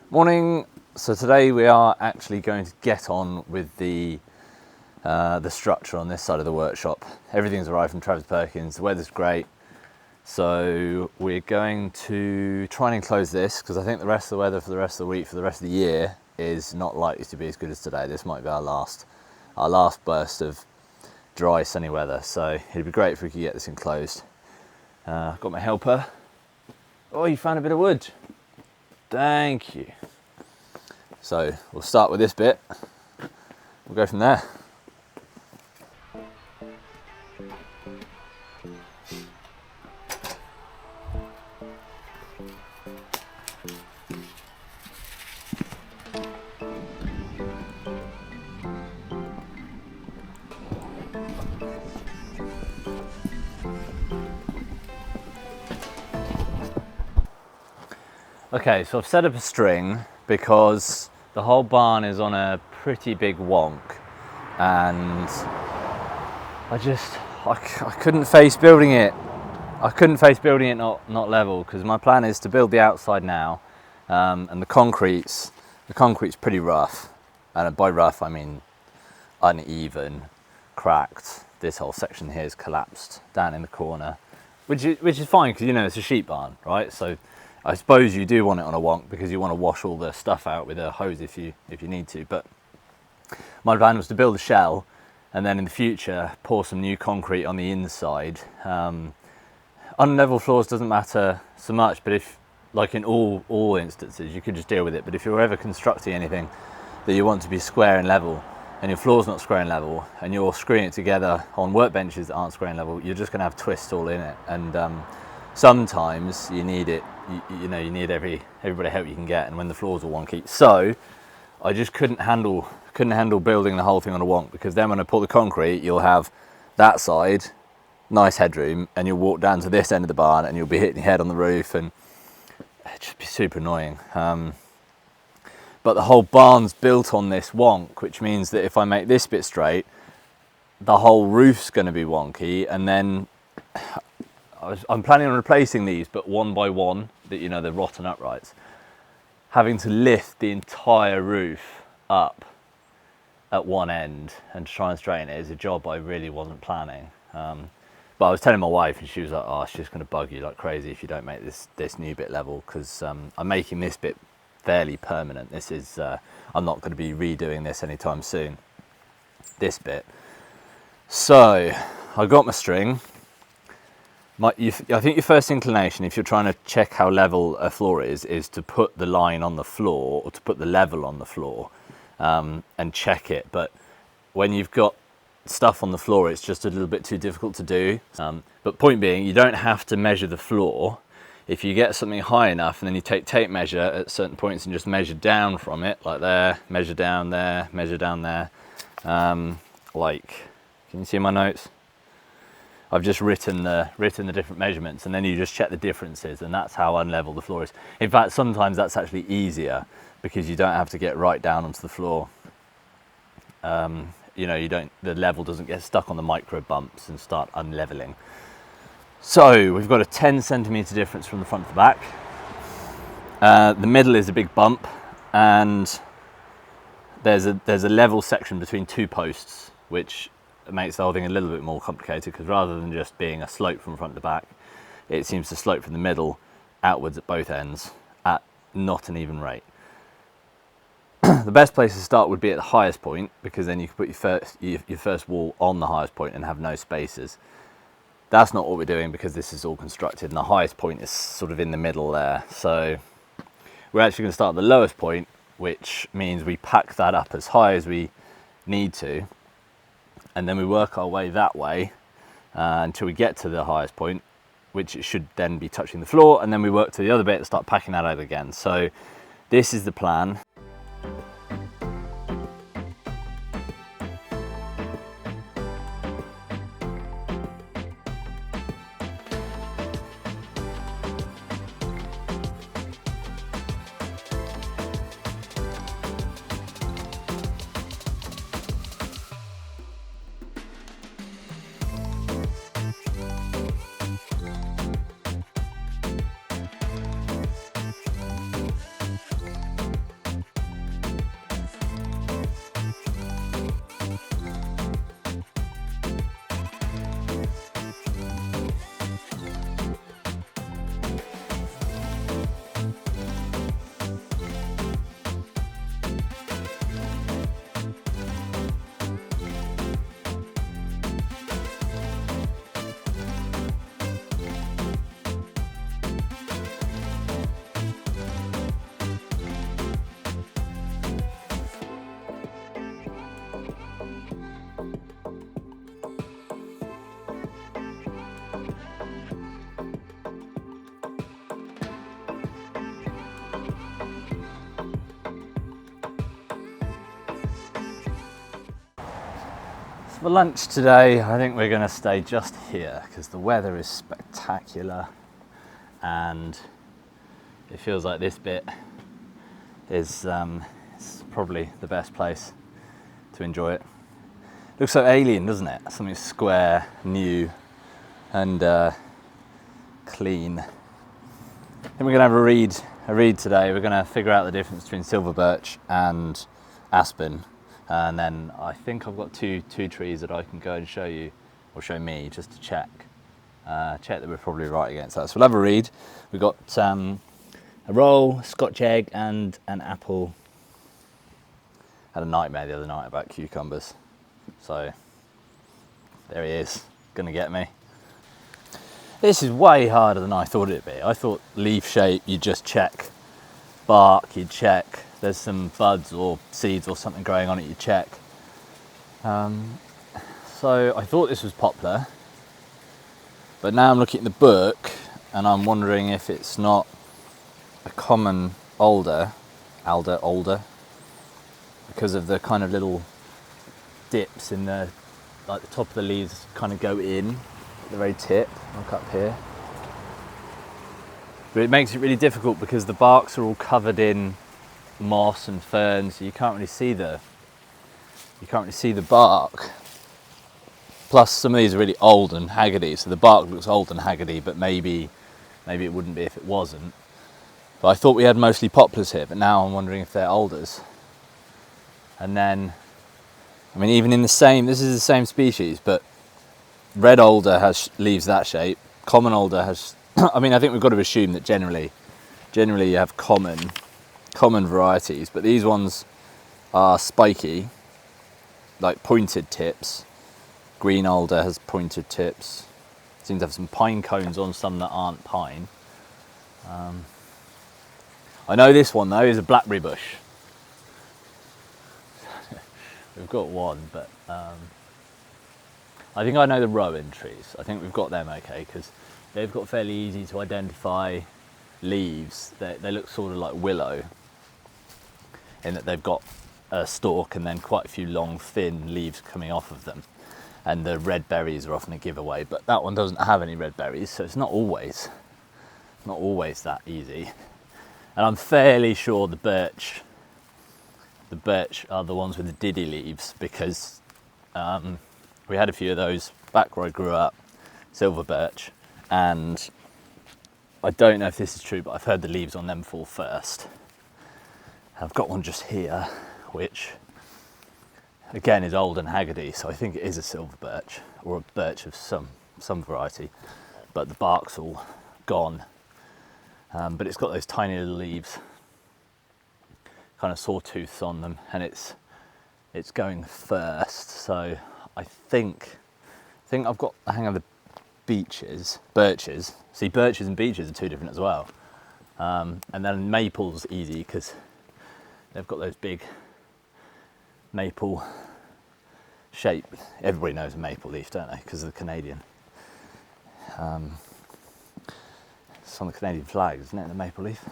Morning. So today we are actually going to get on with the structure on this side of the workshop. Everything's arrived from Travis Perkins. The weather's great, so we're going to try and enclose this because I think the rest of the weather for the rest of the week, for the rest of the year, is not likely to be as good as today. This might be our last burst of dry, sunny weather. So it'd be great if we could get this enclosed. I've got my helper. Oh, you found a bit of wood. Thank you. So we'll start with this bit. We'll go from there. Okay, so I've set up a string because the whole barn is on a pretty big wonk, and I couldn't face building it. I couldn't face building it not level, because my plan is to build the outside now, and the concrete's pretty rough, and by rough I mean uneven, cracked. This whole section here is collapsed down in the corner, which is fine because it's a sheep barn, right? So I suppose you do want it on a wonk because you want to wash all the stuff out with a hose if you need to. But my plan was to build a shell and then in the future pour some new concrete on the inside. Unlevel floors doesn't matter so much, but if, like in all instances, you could just deal with it. But if you're ever constructing anything that you want to be square and level, and your floor's not square and level, and you're screwing it together on workbenches that aren't square and level, you're just going to have twists all in it. And sometimes you need it. You need everybody help you can get, and when the floors are wonky. So I just couldn't handle building the whole thing on a wonk, because then when I pour the concrete, you'll have that side, nice headroom, and you'll walk down to this end of the barn and you'll be hitting your head on the roof, and it'd just be super annoying. But the whole barn's built on this wonk, which means that if I make this bit straight, the whole roof's going to be wonky, and then I'm planning on replacing these, but one by one, the rotten uprights, having to lift the entire roof up at one end and try and straighten it is a job I really wasn't planning. But I was telling my wife, and she was like, "Oh, it's just going to bug you like crazy if you don't make this new bit level," because I'm making this bit fairly permanent. This is I'm not going to be redoing this anytime soon. This bit. So I got my string. I think your first inclination, if you're trying to check how level a floor is to put the line on the floor or to put the level on the floor and check it. But when you've got stuff on the floor, it's just a little bit too difficult to do. But point being, you don't have to measure the floor. If you get something high enough and then you take tape measure at certain points and just measure down from it, like there, measure down there, measure down there. Can you see my notes? I've just written the different measurements, and then you just check the differences, and that's how unlevel the floor is. In fact, sometimes that's actually easier because you don't have to get right down onto the floor. The level doesn't get stuck on the micro bumps and start unleveling. So we've got a 10 centimeter difference from the front to the back. The middle is a big bump, and there's a level section between two posts, which makes the whole thing a little bit more complicated, because rather than just being a slope from front to back, it seems to slope from the middle outwards at both ends at not an even rate. The best place to start would be at the highest point, because then you can put your first wall on the highest point and have no spaces. That's not what we're doing, because this is all constructed and the highest point is sort of in the middle there. So we're actually going to start at the lowest point, which means we pack that up as high as we need to, and then we work our way that way until we get to the highest point, which it should then be touching the floor, and then we work to the other bit and start packing that out again. So this is the plan. For lunch today, I think we're going to stay just here because the weather is spectacular and it feels like this bit is probably the best place to enjoy it. Looks so alien, doesn't it? Something square, new and clean. I think we're going to have a read today. We're going to figure out the difference between silver birch and aspen. And then I think I've got two trees that I can go and show you, or show me, just to check that we're probably right against that. So we'll have a read. We've got a roll, Scotch egg, and an apple. Had a nightmare the other night about cucumbers. So there he is, gonna get me. This is way harder than I thought it'd be. I thought leaf shape, you'd just check. Bark, you'd check. There's some buds or seeds or something growing on it, you check. So I thought this was poplar, but now I'm looking at the book and I'm wondering if it's not a common alder, because of the kind of little dips in the, like the top of the leaves kind of go in at the very tip. Look up here. But it makes it really difficult because the barks are all covered in moss and ferns, so you can't really see the bark. Plus some of these are really old and haggardy, so the bark looks old and haggardy, but maybe it wouldn't be if it wasn't. But I thought we had mostly poplars here, but now I'm wondering if they're alders. And then, I mean, even in the same, this is the same species, but red alder has leaves that shape. Common alder has, I mean, I think we've got to assume that generally you have common varieties, but these ones are spiky, like pointed tips. Green alder has pointed tips. Seems to have some pine cones on some that aren't pine. I know this one though is a blackberry bush. We've got one, but I think I know the rowan trees. I think we've got them okay because they've got fairly easy to identify leaves. They look sort of like willow in that they've got a stalk and then quite a few long thin leaves coming off of them, and the red berries are often a giveaway, but that one doesn't have any red berries, so it's not always that easy. And I'm fairly sure the birch are the ones with the diddy leaves, because we had a few of those back where I grew up, silver birch, and I don't know if this is true, but I've heard the leaves on them fall first. I've got one just here, which again is old and haggardy, so I think it is a silver birch or a birch of some variety, but the bark's all gone. But it's got those tiny little leaves, kind of sawtooths on them, and it's going first. So I think I've got the hang of the birches. See, birches and beeches are two different as well. And then maple's easy because they've got those big maple shape. Everybody knows a maple leaf, don't they? Because of the Canadian. It's on the Canadian flag, isn't it? The maple leaf.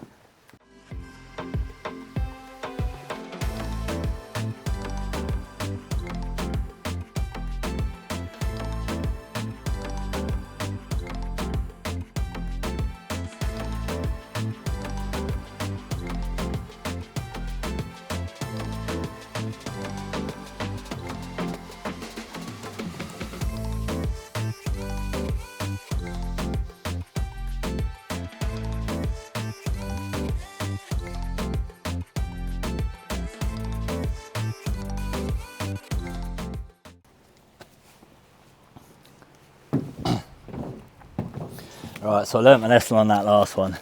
Right, so I learnt my lesson on that last one,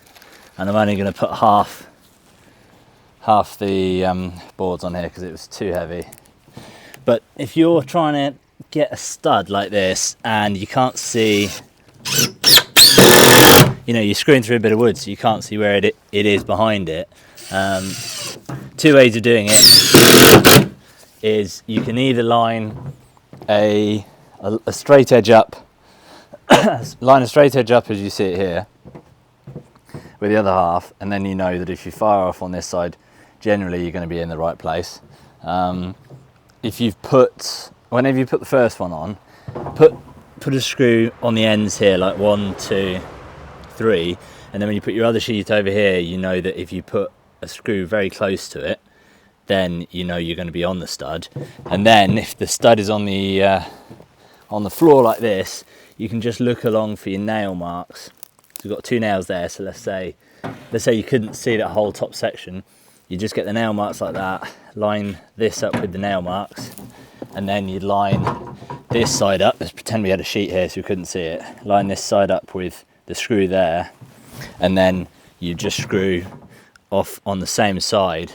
and I'm only going to put half the boards on here because it was too heavy. But if you're trying to get a stud like this and you can't see, you know, you're screwing through a bit of wood, so you can't see where it is behind it. Two ways of doing it is you can either line a straight edge up, line a straight edge up as you see it here with the other half, and then you know that if you fire off on this side, generally you're going to be in the right place. If you've put whenever you put the first one on, put a screw on the ends here, like 1, 2, 3, and then when you put your other sheet over here, you know that if you put a screw very close to it, then you know you're going to be on the stud. And then if the stud is on the floor like this, you can just look along for your nail marks. So we've got 2 nails there, so let's say you couldn't see that whole top section. You just get the nail marks like that, line this up with the nail marks, and then you'd line this side up. Let's pretend we had a sheet here so we couldn't see it. Line this side up with the screw there, and then you just screw off on the same side,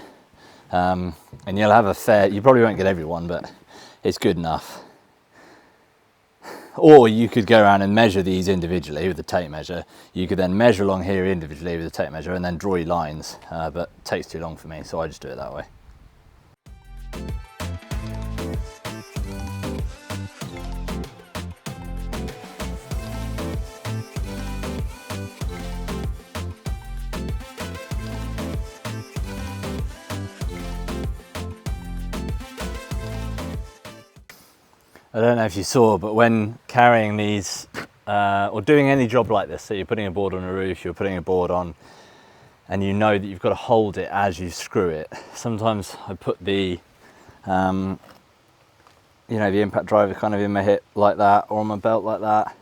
and you'll have a fair, you probably won't get everyone, but it's good enough. Or you could go around and measure these individually with the tape measure. You could then measure along here individually with the tape measure and then draw your lines, but it takes too long for me, so I just do it that way. I don't know if you saw, but when carrying these or doing any job like this, so you're putting a board on a roof, you're putting a board on, and you know that you've got to hold it as you screw it. Sometimes I put the, the impact driver kind of in my hip like that, or on my belt like that,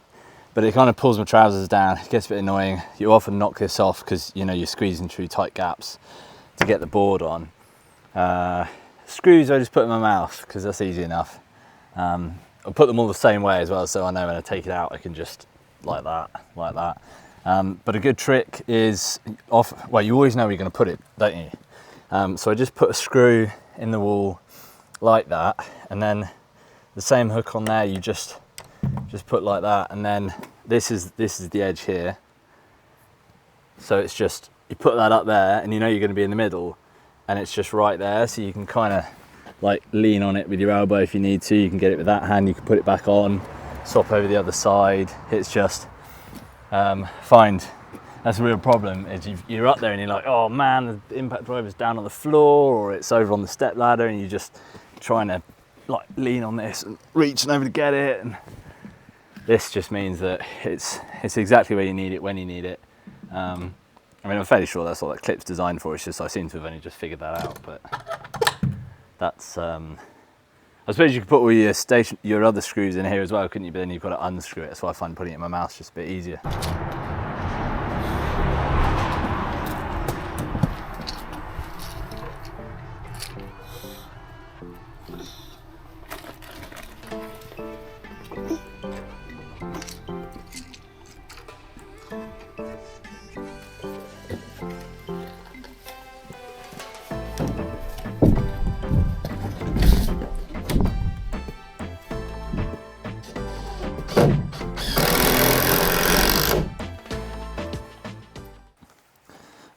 but it kind of pulls my trousers down. It gets a bit annoying. You often knock this off because you're squeezing through tight gaps to get the board on. Screws I just put in my mouth because that's easy enough. I'll put them all the same way as well, so I know when I take it out I can just like that. But a good trick is you always know where you're going to put it, don't you? So I just put a screw in the wall like that, and then the same hook on there you just put like that, and then this is the edge here. So it's just, you put that up there and you know you're going to be in the middle, and it's just right there, so you can kind of like lean on it with your elbow if you need to. You can get it with that hand, you can put it back on, swap over the other side. It's just find that's a real problem is you're up there and you're like, oh man, the impact driver's down on the floor or it's over on the step ladder, and you're just trying to like lean on this and reaching over to get it, and this just means that it's exactly where you need it when you need it. I mean, I'm fairly sure that's what that clip's designed for. It's just I seem to have only just figured that out, but that's I suppose you could put all your other screws in here as well, couldn't you? But then you've got to unscrew it. That's why I find putting it in my mouth just a bit easier.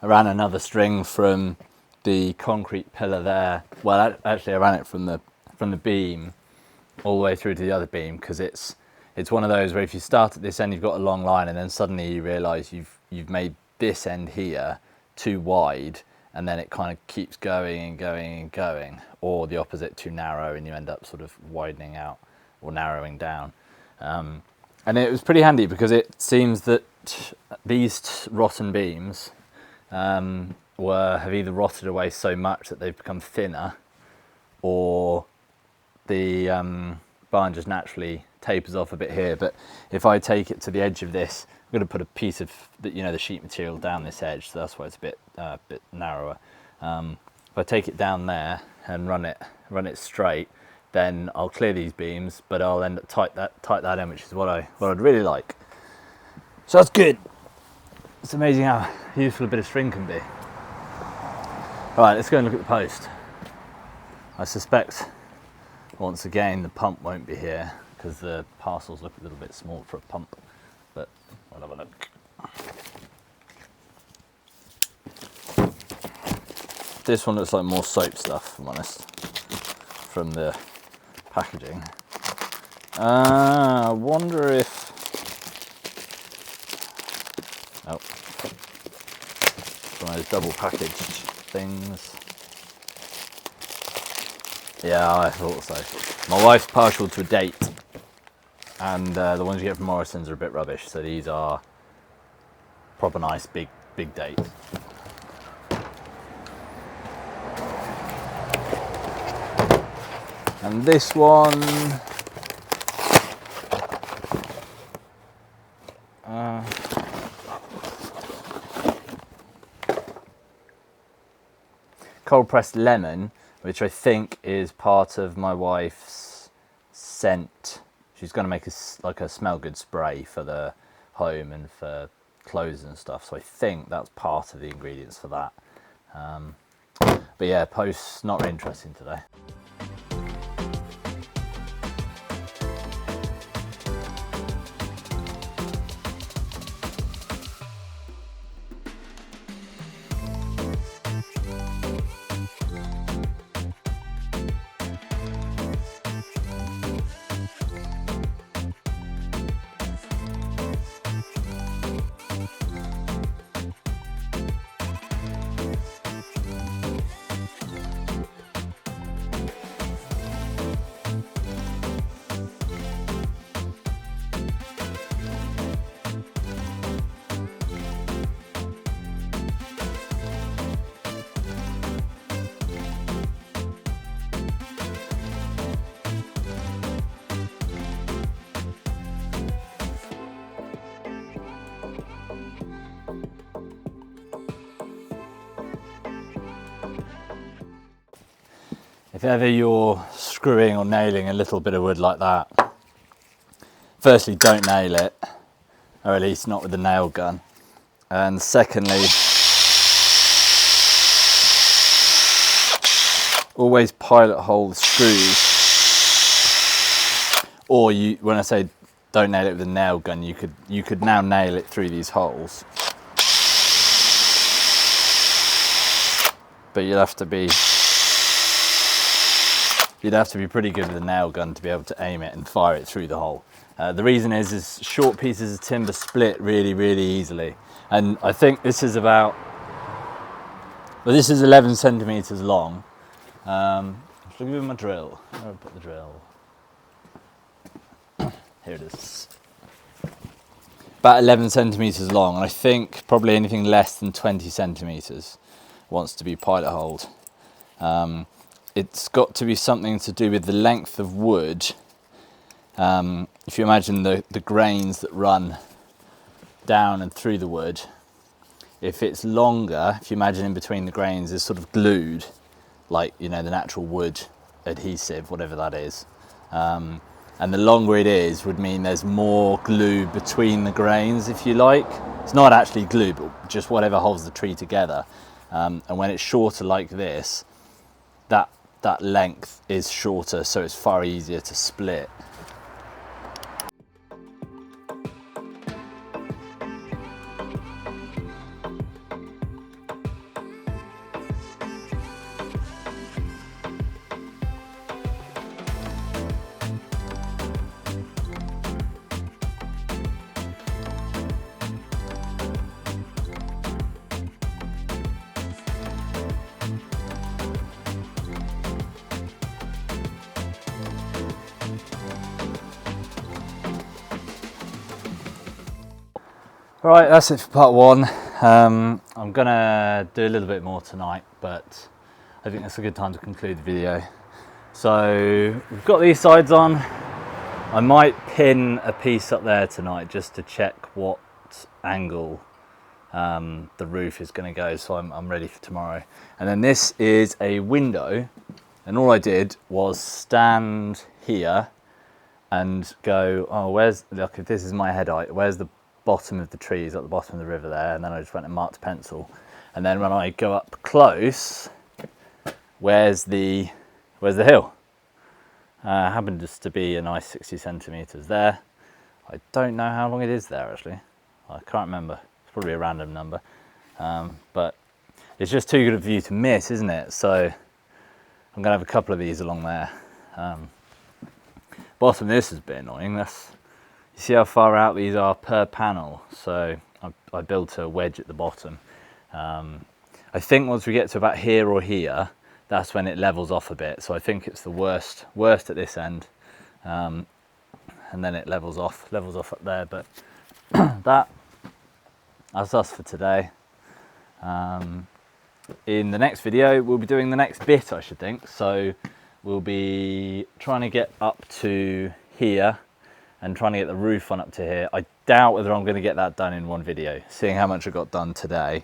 I ran another string from the concrete pillar there. Well, actually I ran it from the beam all the way through to the other beam, because it's one of those where if you start at this end you've got a long line, and then suddenly you realise you've made this end here too wide, and then it kind of keeps going and going and going, or the opposite, too narrow, and you end up sort of widening out or narrowing down. And it was pretty handy because it seems that these rotten beams have either rotted away so much that they've become thinner, or the barn just naturally tapers off a bit here. But if I take it to the edge of this, I'm going to put a piece of the sheet material down this edge, so that's why it's a bit narrower. If I take it down there and run it straight, then I'll clear these beams, but I'll end up tight that in, which is what I'd really like. So that's good. It's amazing how useful a bit of string can be. Right, let's go and look at the post. I suspect, once again, the pump won't be here because the parcels look a little bit small for a pump, but we'll have a look. This one looks like more soap stuff, if I'm honest, from the packaging. I wonder if... Oh, one of those double packaged things. Yeah, I thought so. My wife's partial to a date, and the ones you get from Morrison's are a bit rubbish. So these are proper nice, big date. And this one, cold pressed lemon, which I think is part of my wife's scent. She's going to make like a smell good spray for the home and for clothes and stuff. So I think that's part of the ingredients for that. But yeah, post's not really interesting today. If ever you're screwing or nailing a little bit of wood like that, firstly, don't nail it, or at least not with the nail gun. And secondly, always pilot hole the screws. Or when I say don't nail it with a nail gun, you could now nail it through these holes. But you'd have to be pretty good with a nail gun to be able to aim it and fire it through the hole. The reason is short pieces of timber split really, really easily. And I think this is this is 11 centimeters long. Look at my drill. Where have I put the drill? Here it is. About 11 centimeters long, and I think probably anything less than 20 centimeters wants to be pilot holed. It's got to be something to do with the length of wood. If you imagine the grains that run down and through the wood, if it's longer, if you imagine in between the grains is sort of glued, like, you know, the natural wood adhesive, whatever that is. And the longer it is would mean there's more glue between the grains, if you like. It's not actually glue, but just whatever holds the tree together. And when it's shorter like this, that length is shorter, so it's far easier to split. Right, that's it for part one. I'm gonna do a little bit more tonight, but I think that's a good time to conclude the video. So we've got these sides on. I might pin a piece up there tonight just to check what angle the roof is going to go, so I'm ready for tomorrow. And then this is a window, and all I did was stand here and go, oh, look, if this is my head height, where's the bottom of the trees at the bottom of the river there? And then I just went and marked pencil. And then when I go up close, where's the hill? Happened just to be a nice 60 centimeters there. I don't know how long it is there actually. I can't remember. It's probably a random number. But it's just too good a view to miss, isn't it? So I'm gonna have a couple of these along there. Bottom of this is a bit annoying. You see how far out these are per panel. So I built a wedge at the bottom. I think once we get to about here or here, that's when it levels off a bit. So I think it's the worst at this end, and then it levels off up there. But that's us for today. In the next video, we'll be doing the next bit, I should think. So we'll be trying to get up to here and trying to get the roof on up to here. I doubt whether I'm going to get that done in one video, seeing how much I got done today.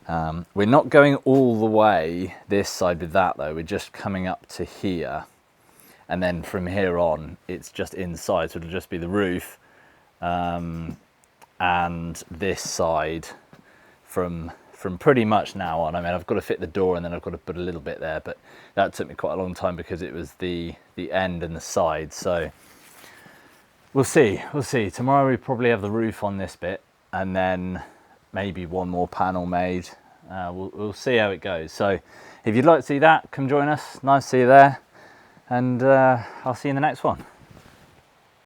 We're not going all the way this side with that though. We're just coming up to here, and then from here on it's just inside, so it'll just be the roof and this side from pretty much now on. I mean, I've got to fit the door and then I've got to put a little bit there, but that took me quite a long time because it was the end and the side. So we'll see. Tomorrow we probably have the roof on this bit, and then maybe one more panel made. We'll see how it goes. So if you'd like to see that, come join us. Nice to see you there, and I'll see you in the next one.